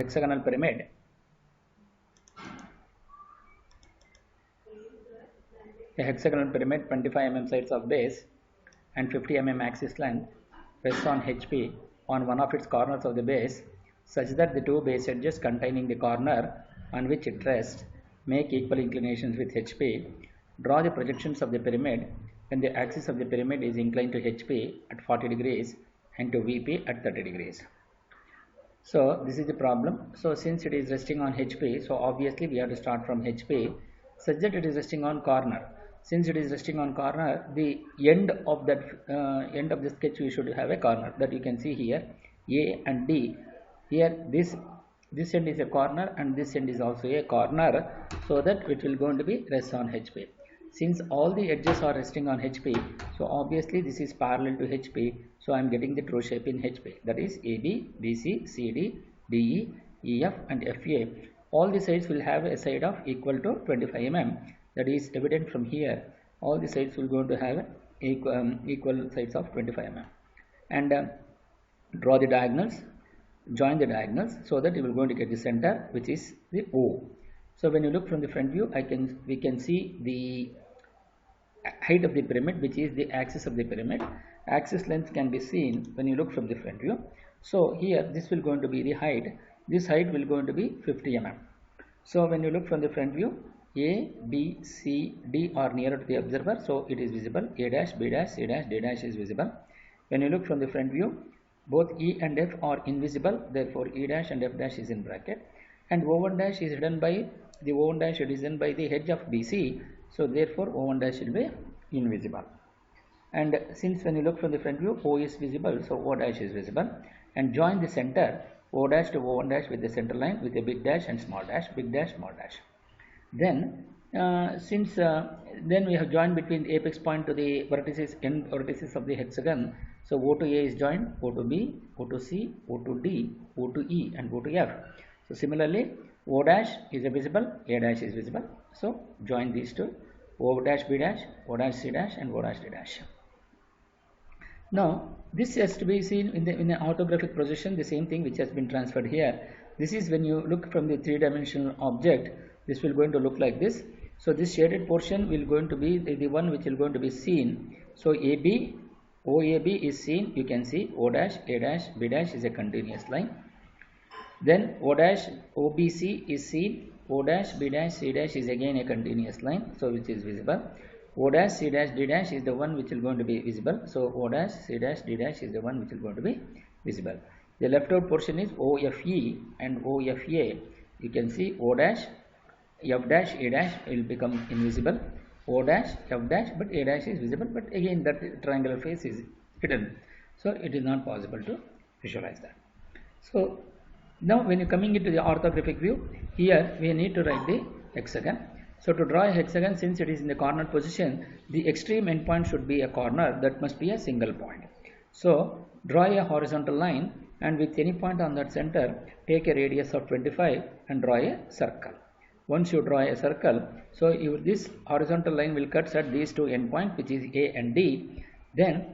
hexagonal pyramid, a hexagonal pyramid 25 mm sides of base and 50 mm axis length rests on HP on one of its corners of the base such that the two base edges containing the corner on which it rests make equal inclinations with HP. Draw the projections of the pyramid when the axis of the pyramid is inclined to HP at 40 degrees and to VP at 30 degrees. So this is the problem. So since it is resting on HP, so obviously we have to start from HP such that it is resting on corner. Since it is resting on corner, the end of that end of the sketch we should have a corner that you can see here, A and D. Here this end is a corner and this end is also a corner, so that it will going to be rest on HP. Since all the edges are resting on HP, so obviously this is parallel to HP, so I am getting the true shape in HP, that is AB, BC, CD, DE, EF and FA. All the sides will have a side of equal to 25 mm. That is evident from here. All the sides will going to have equal sides of 25 mm. And draw the diagonals, join the diagonals, so that you will going to get the center, which is the O. So when you look from the front view, we can see the height of the pyramid, which is the axis of the pyramid. Axis length can be seen when you look from the front view. So here this will going to be the height. This height will going to be 50 mm. So when you look from the front view, A, B, C, D are nearer to the observer, so it is visible. A dash, B dash, C dash, D dash is visible. When you look from the front view, both E and F are invisible, therefore E dash and F dash is in bracket. And O1 dash is hidden by the O1 dash is hidden by the edge of BC, so therefore O1 dash will be invisible. And since when you look from the front view, O is visible, so O dash is visible. And join the center O dash to O1 dash with the center line with a big dash and small dash, big dash, small dash. Then then we have joined between the apex point to the vertices, end vertices of the hexagon. So O to A is joined, O to B, O to C, O to D, O to E and O to F. So similarly, O dash is visible, A dash is visible. So join these two, O dash B dash, O dash C dash and O dash D dash. Now this has to be seen in the orthographic projection, the same thing which has been transferred here. This is when you look from the three-dimensional object, this will going to look like this. So this shaded portion will going to be the one which will going to be seen. So AB, OAB is seen, you can see O dash, A dash, B dash is a continuous line. Then O dash, OBC is seen, O dash, B dash, C dash is again a continuous line, so which is visible. O dash, C dash, D dash is the one which is going to be visible. So O dash, C dash, D dash is the one which is going to be visible. The left out portion is OFE and OFA. You can see O dash, F dash, A dash will become invisible. O dash, F dash, but A dash is visible, but again that triangular face is hidden. So it is not possible to visualize that. So now when you are coming into the orthographic view, here we need to write the hexagon. So to draw a hexagon, since it is in the corner position, the extreme endpoint should be a corner, that must be a single point. So draw a horizontal line and with any point on that center, take a radius of 25 and draw a circle. Once you draw a circle, so this horizontal line will cut at these two endpoints, which is A and D. Then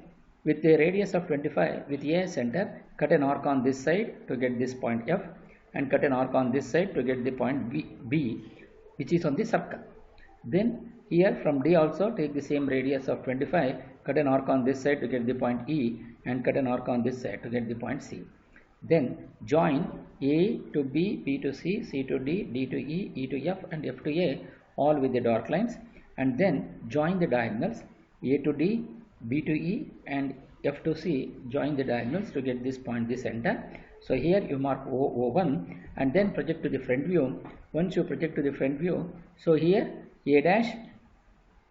with a radius of 25 with A center, cut an arc on this side to get this point F and cut an arc on this side to get the point B, which is on the circle. Then here from D also take the same radius of 25, cut an arc on this side to get the point E and cut an arc on this side to get the point C. Then join A to B, B to C, C to D, D to E, E to F and F to A all with the dark lines, and then join the diagonals A to D, B to E and F to C, join the diagonals to get this point, the center. So here you mark O1 and then project to the front view. Once you project to the front view, so here A dash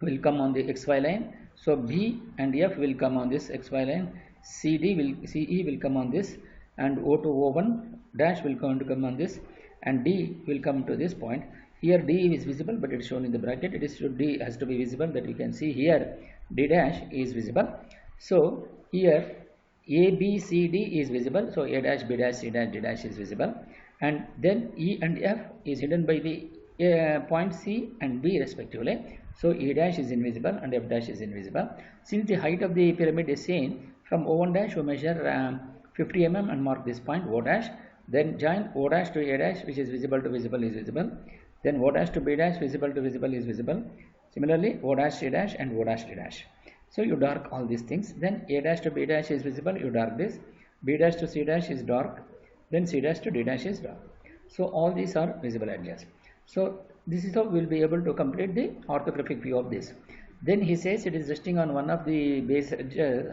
will come on the XY line, so B and F will come on this XY line, CE will come on this, and O to O1 dash will going to come on this, and D will come to this point. Here D is visible, but it is shown in the bracket. It is D has to be visible, that you can see here D dash is visible. So here A, B, C, D is visible, so A dash, B dash, C dash, D dash is visible, and then E and F is hidden by the point C and B respectively. So E dash is invisible and F dash is invisible. Since the height of the pyramid is seen, from O1 dash we measure 50 mm and mark this point O dash. Then join O dash to A dash, which is visible to visible is visible. Then O dash to B dash, visible to visible is visible. Similarly, O dash C dash and O dash D dash. So you dark all these things. Then A dash to B dash is visible, you dark this. B dash to C dash is dark. Then C dash to D dash is dark. So all these are visible edges. So this is how we will be able to complete the orthographic view of this. Then he says it is resting on one of the base edges,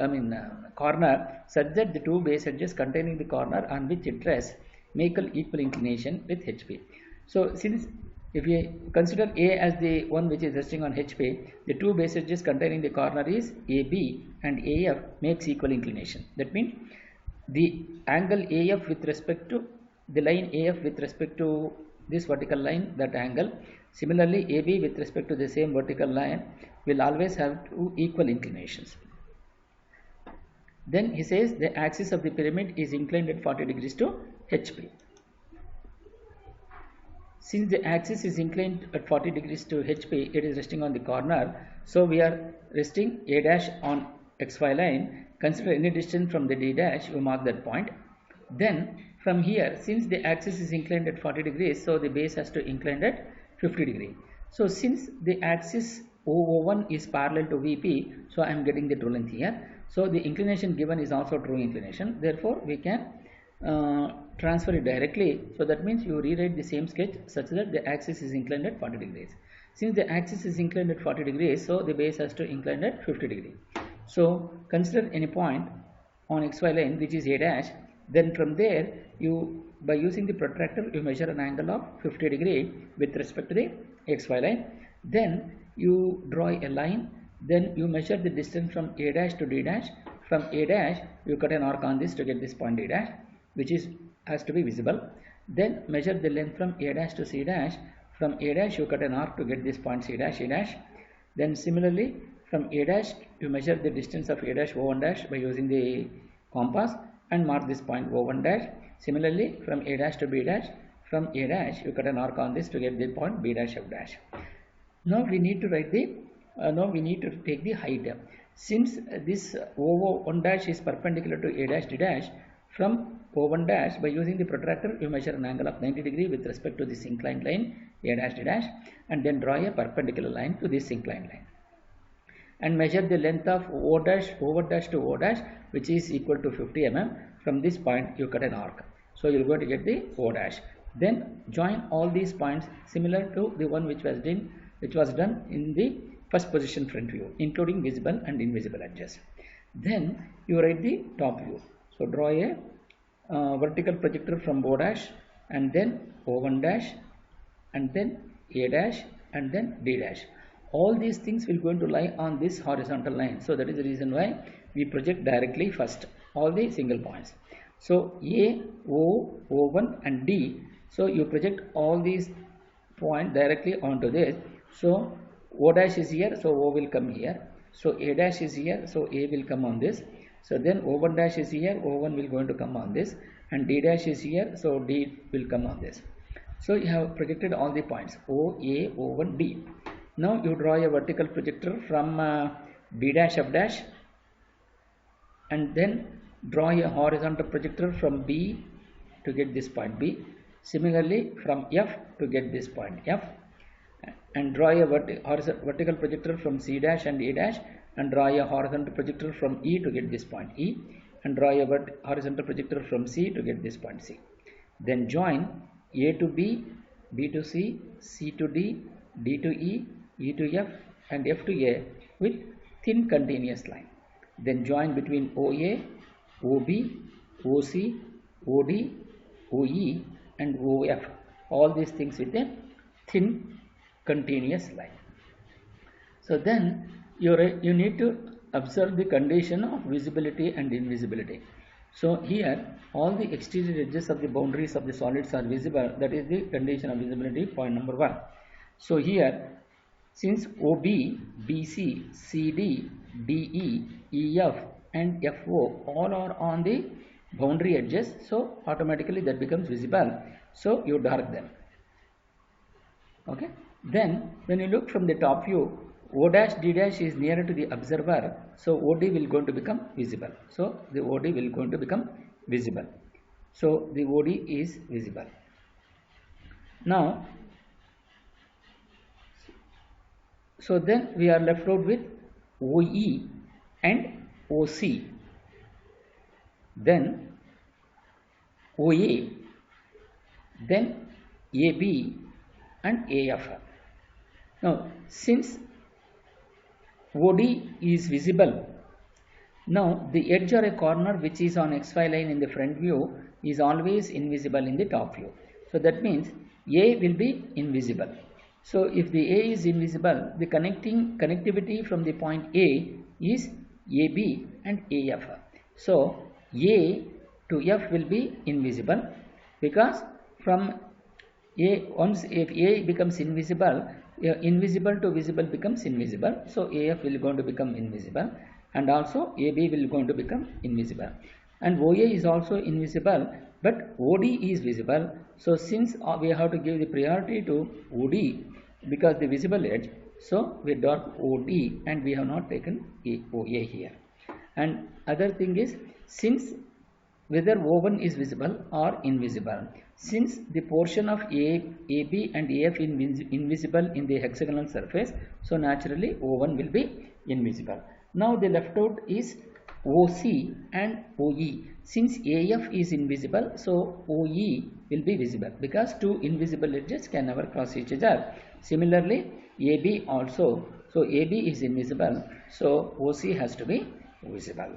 corner, such that the two base edges containing the corner on which it rests make equal inclination with HP. So since if we consider A as the one which is resting on HP, the two base edges containing the corner is AB and AF makes equal inclination. That means the angle AF with respect to the line AF with respect to this vertical line, that angle. Similarly, AB with respect to the same vertical line will always have two equal inclinations. Then he says the axis of the pyramid is inclined at 40 degrees to HP. Since the axis is inclined at 40 degrees to HP, it is resting on the corner. So we are resting A dash on XY line. Consider any distance from the D dash, you mark that point. Then from here, since the axis is inclined at 40 degrees, so the base has to incline at 50 degree. So since the axis OO1 is parallel to VP, so I am getting the true length here. So the inclination given is also true inclination. Therefore, we can transfer it directly. So that means you rewrite the same sketch such that the axis is inclined at 40 degrees. Since the axis is inclined at 40 degrees, so the base has to incline at 50 degree. So consider any point on XY line which is A dash. Then from there, you by using the protractor, you measure an angle of 50 degree with respect to the XY line. Then you draw a line. Then you measure the distance from A dash to D dash. From A dash, you cut an arc on this to get this point D dash, which has to be visible. Then measure the length from A dash to C dash. From A dash, you cut an arc to get this point C dash, E dash. Then similarly, from A dash, you measure the distance of A dash O1 dash by using the compass and mark this point O1 dash. Similarly, from A dash to B dash, from A dash, you cut an arc on this to get the point B dash F dash. Now we need to write the, we need to take the height. Since this O1 dash is perpendicular to A dash D dash, from O1 dash, by using the protractor, you measure an angle of 90 degree with respect to this inclined line A dash D dash, and then draw a perpendicular line to this inclined line. And measure the length of O dash, O1 dash to O dash, which is equal to 50 mm. From this point, you cut an arc. So you are going to get the O dash. Then join all these points similar to the one which was done in the first position front view, including visible and invisible edges. Then you write the top view. So draw a vertical projector from O dash, and then O1 dash, and then A dash, and then D dash. All these things will going to lie on this horizontal line. So that is the reason why we project directly first all the single points. So A, O, O1 and D. So you project all these points directly onto this. So O dash is here, so O will come here. So A dash is here, so A will come on this. So then O1 dash is here, O1 will going to come on this. And D dash is here, so D will come on this. So you have projected all the points O, A, O1, D. Now you draw a vertical projector from B dash F dash, and then draw a horizontal projector from B to get this point B. Similarly from F to get this point F, and draw a vertical projector from C dash and E dash, and draw a horizontal projector from E to get this point E, and draw a horizontal projector from C to get this point C. Then join A to B, B to C, C to D, D to E, E to F and F to A with thin continuous line. Then join between OA, OB, OC, OD, OE and OF. All these things with a thin continuous line. So then you need to observe the condition of visibility and invisibility. So here all the exterior edges of the boundaries of the solids are visible. That is the condition of visibility, point number 1. So here, since OB, BC, CD, DE, EF and FO all are on the boundary edges, so automatically that becomes visible. So you dark them. Okay. Then when you look from the top view, O dash D dash is nearer to the observer, so OD will going to become visible. So the OD will going to become visible. So the OD is visible. Now, so then we are left out with OE and OC, then OA, then AB and AF. Now, since OD is visible, now the edge or a corner which is on XY line in the front view is always invisible in the top view. So that means A will be invisible. So if the A is invisible, the connectivity from the point A is AB and AF. So A to F will be invisible, because from A, once if A becomes invisible, invisible to visible becomes invisible. So AF will going to become invisible, and also AB will going to become invisible, and OA is also invisible, but OD is visible. So since we have to give the priority to OD because the visible edge, so we dot OD and we have not taken OA here. And other thing is, since whether O1 is visible or invisible, since the portion of AB and AF is invisible in the hexagonal surface, so naturally O1 will be invisible. Now the left out is OC and OE. Since AF is invisible, so OE will be visible, because two invisible edges can never cross each other. Similarly, AB also. So AB is invisible, so OC has to be visible.